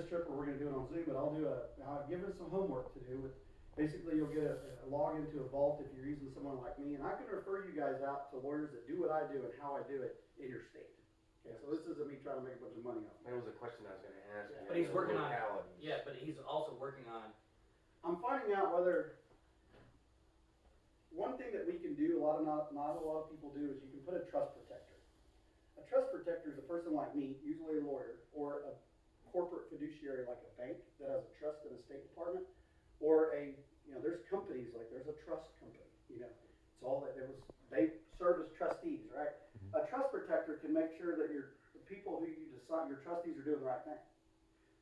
this trip or we're gonna do it on Zoom, but I've given some homework to do with, basically you'll get a log into a vault if you're using someone like me, and I can refer you guys out to lawyers that do what I do and how I do it in your state. Okay, so this isn't me trying to make a bunch of money off That was a question I was gonna ask you. But he's working on, Localities. yeah, but he's also working on, I'm finding out whether, one thing that we can do, not a lot of people do, is you can put a trust protector. A trust protector is a person like me, usually a lawyer, or a corporate fiduciary like a bank that has a trust in a State Department, or there's companies, like there's a trust company, it's all that, they serve as trustees, right? A trust protector can make sure that the people who you decide, your trustees are doing the right thing.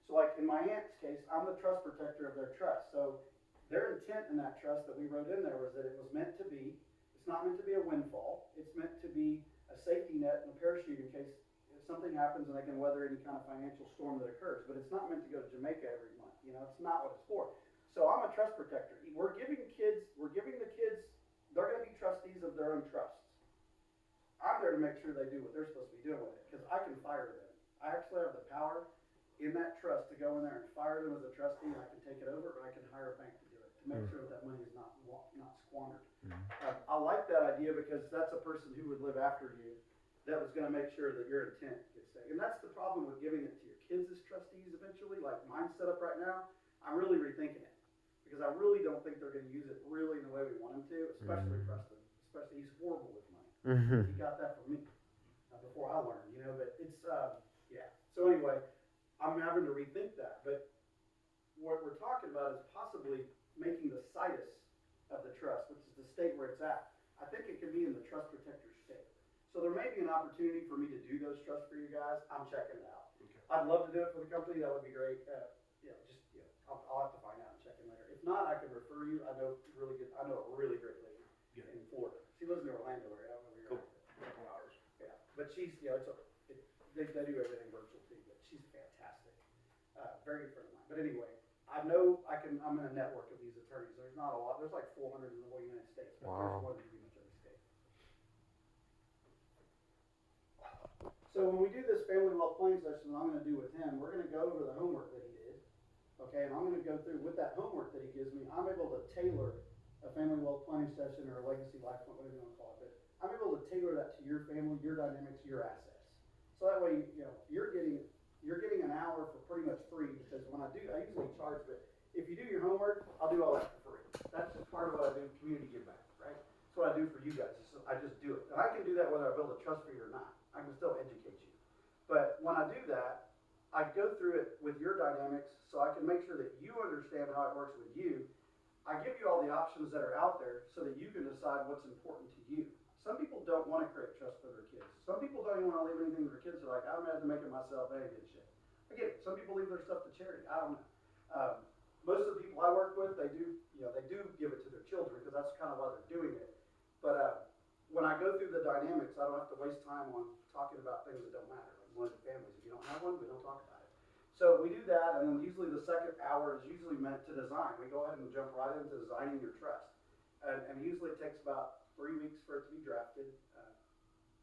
So like in my aunt's case, I'm the trust protector of their trust. So their intent in that trust that we wrote in there was that it was meant to be, it's not meant to be a windfall. It's meant to be a safety net and a parachute in case if something happens and they can weather any kind of financial storm that occurs. But it's not meant to go to Jamaica every month. It's not what it's for. So I'm a trust protector. We're giving the kids, they're going to be trustees of their own trusts. I'm there to make sure they do what they're supposed to be doing with it, because I can fire them. I actually have the power in that trust to go in there and fire them as a trustee, and I can take it over, or I can hire a bank to do it, to make sure that money is not squandered. I like that idea because that's a person who would live after you that was going to make sure that your intent gets taken. And that's the problem with giving it to your kids as trustees eventually. Like mine's set up right now, I'm really rethinking it, because I really don't think they're going to use it really in the way we want them to, especially Preston. Especially, he's horrible with money. He got that from me before I learned, but it's, yeah. So anyway, I'm having to rethink that, but what we're talking about is possibly making the situs of the trust, which is the state where it's at. I think it could be in the trust protector state. So there may be an opportunity for me to do those trusts for you guys. I'm checking it out. Okay. I'd love to do it for the company. That would be great. I'll have to find out and check in later. If not, I can refer you. I know a really great lady in Florida. She lives in the Orlando area. I don't know where you're at. Couple hours. Yeah, but she's, they do everything virtual too, but she's fantastic. Very good friend of mine. But anyway, I know I'm in a network of these attorneys. There's not a lot. There's like 400 in the whole United States, but there's one in pretty much every state. So when we do this family wealth planning session that I'm going to do with him, we're going to go over the homework that he did. Okay, and I'm going to go through with that homework that he gives me. I'm able to tailor a family wealth planning session or a legacy life plan, whatever you want to call it. But I'm able to tailor that to your family, your dynamics, your assets. So that way, you're getting an hour for pretty much free, because when I usually charge, but if you do your homework, I'll do all that for free. That's just part of what I do, community give back, right? That's what I do for you guys. So I just do it. And I can do that whether I build a trust for you or not. I can still educate you. But when I do that, I go through it with your dynamics so I can make sure that you understand how it works with you. I give you all the options that are out there so that you can decide what's important to you. Some people don't want to create trust for their kids. Some people don't even want to leave anything to their kids. They're like, I'm going to have to make it myself. That ain't good shit. I get it. Some people leave their stuff to charity. I don't know. Most of the people I work with, they do give it to their children, because that's kind of why they're doing it. But when I go through the dynamics, I don't have to waste time on talking about things that don't matter, like blended families. If you don't have one, we don't talk about it. So we do that, and then usually the second hour is usually meant to design. We go ahead and jump right into designing your trust. And usually it takes about 3 weeks for it to be drafted.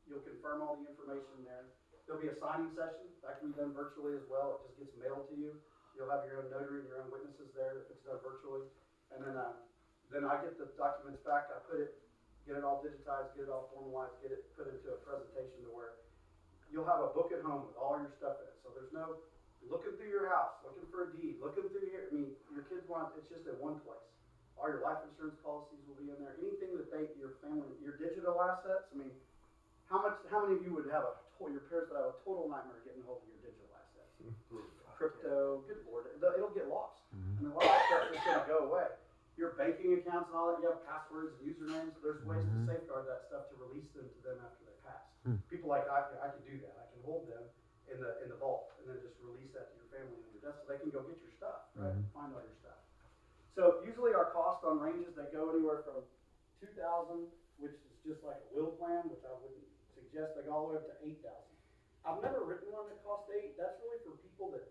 You'll confirm all the information there. There'll be a signing session. That can be done virtually as well. It just gets mailed to you. You'll have your own notary and your own witnesses there if it's done virtually. And then I get the documents back. I get it all digitized, get it all formalized, get it put into a presentation to where you'll have a book at home with all your stuff in it. So there's no looking through your house, looking for a deed, looking through here. Your kids it's just in one place. All your life insurance policies will be in there. Anything that your family, your digital assets. How many of you would have your parents would have a total nightmare getting hold of your digital assets? Crypto, good Lord, it'll get lost. A lot of stuff is going to go away. Your banking accounts and all that, you have passwords and usernames. There's ways to safeguard that stuff to release them to them after they pass. People like I can do that. I can hold them in the vault and then just release that to your family and your desk so they can go get your stuff, right? Find all your stuff. So usually our cost on ranges, they go anywhere from $2,000, which is just like a will plan, which I wouldn't suggest. They go all the way up to $8,000. I've never written one that cost $8,000. That's really for people that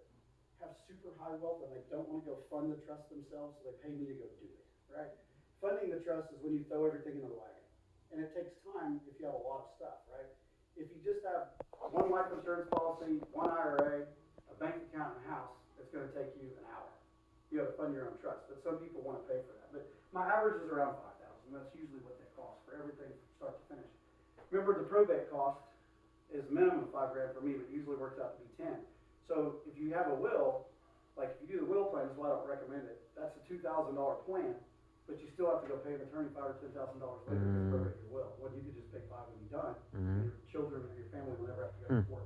have super high wealth and they don't want to go fund the trust themselves, so they pay me to go do it, right? Funding the trust is when you throw everything into the wagon. And it takes time if you have a lot of stuff, right? If you just have one life insurance policy, one IRA, a bank account, and a house, it's gonna take you an hour. You have to fund your own trust, but some people wanna pay for that. But my average is around 5,000, that's usually what they cost for everything from start to finish. Remember, the probate cost is minimum $5,000 for me, but usually works out to be 10. So if you have a will, like if you do the will plan, that's why I don't recommend it. That's a $2,000 plan, but you still have to go pay an attorney $5,000 or $10,000 later to probate your will. Well, you could just pay $5,000 when you're done. And your children or your family will never have to go to court.